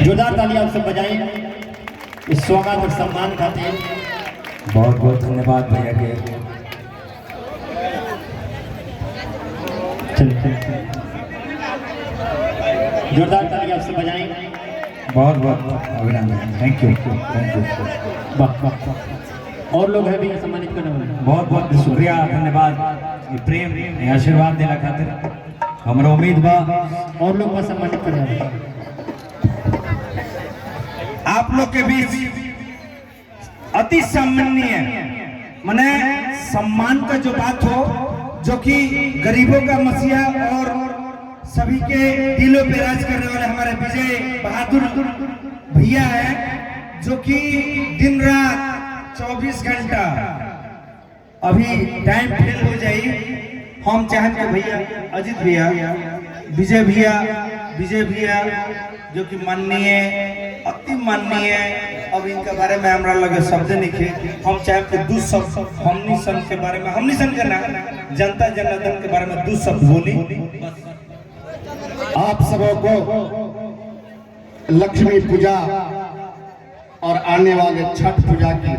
जोरदार ताली आप सब बजाएं इस स्वागत और सम्मान खातिर। बहुत बहुत धन्यवाद भैया के। जोरदार ताली आप सब बजाएं। बहुत बहुत अभिनंदन। Thank you. और लोग हैं भी सम्मानित करने वाले। बहुत बहुत शुक्रिया, धन्यवाद। ये प्रेम ये आशीर्वाद देना खातिर हमारा उम्मीद बा और लोग बस सम्मानित करने वाले। आप लोग के बीच अति सम्माननीय माने सम्मान का जो बात हो, जो कि गरीबों का मसीहा और सभी के दिलों पे राज करने वाले हमारे विजय बहादुर भैया है, जो कि दिन रात 24 घंटा अभी टाइम फेल हो जाए। हम चाहें कि भैया अजीत भैया विजय भैया जो कि माननीय अति माननीय, अब इनके बारे में हमारा लगे शब्द नहीं। हम चाहे कि दो शब्द हमनी सन के बारे में, हमनी सन के ना जनता जनार्दन के बारे में दो शब्द बोली। आप सबों को लक्ष्मी पूजा और आने वाले छठ पूजा की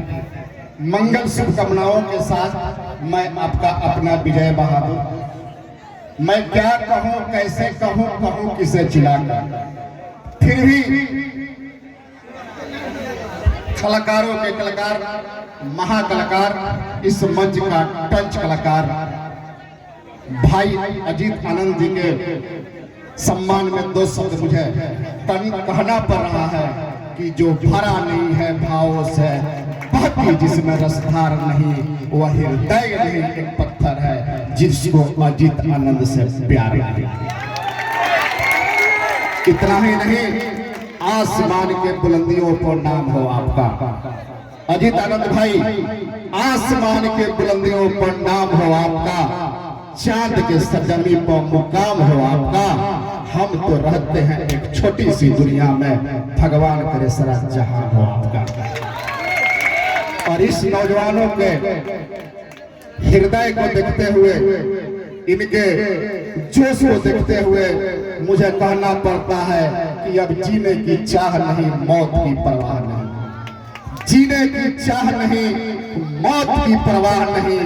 मंगल शुभकामनाओं के साथ मैं आपका अपना विजय बहादुर, मैं क्या कहूं, कैसे कहूं किसे चिल्लाकर, फिर भी कलाकारों के कलाकार, महाकलाकार, इस मंच का टंच कलाकार भाई अजीत आनंद जी के सम्मान में दो शब्द मुझे कहना पड़ रहा है कि जो भरा नहीं है भावों से, बाकी जिसमें रसधार नहीं वह हृदय नहीं एक पत्थर है जिसको अजीत आनंद से प्यार है। इतना ही नहीं, आसमान के बुलंदियों पर नाम हो आपका अजीत आनंद भाई, आसमान के बुलंदियों पर नाम हो आपका, चांद के सजमी पर मुकाम हो आपका। हम तो रहते हैं एक छोटी सी दुनिया में, भगवान करे सारा जहां हो आपका। और इस नौजवानों के हृदय को देखते हुए, इनके जोश को देखते हुए मुझे कहना पड़ता है कि अब जीने की चाह नहीं, मौत की परवाह नहीं। जीने की चाह नहीं, मौत की परवाह नहीं,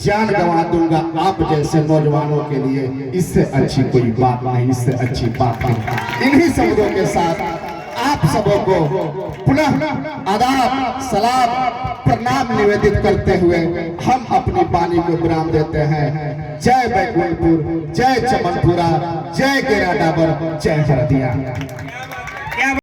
जान गंवा दूंगा आप जैसे नौजवानों के लिए, इससे अच्छी कोई बात नहीं, इससे अच्छी बात नहीं। इन्हीं शब्दों के साथ आप सबों को पुनः आदाब, सलाम, प्रणाम निवेदित करते हुए हम अपनी वाणी को विराम देते हैं। जय बैकुंठपुर, जय चमनपुरा, जय गेरा डाबर, जय हरदिया।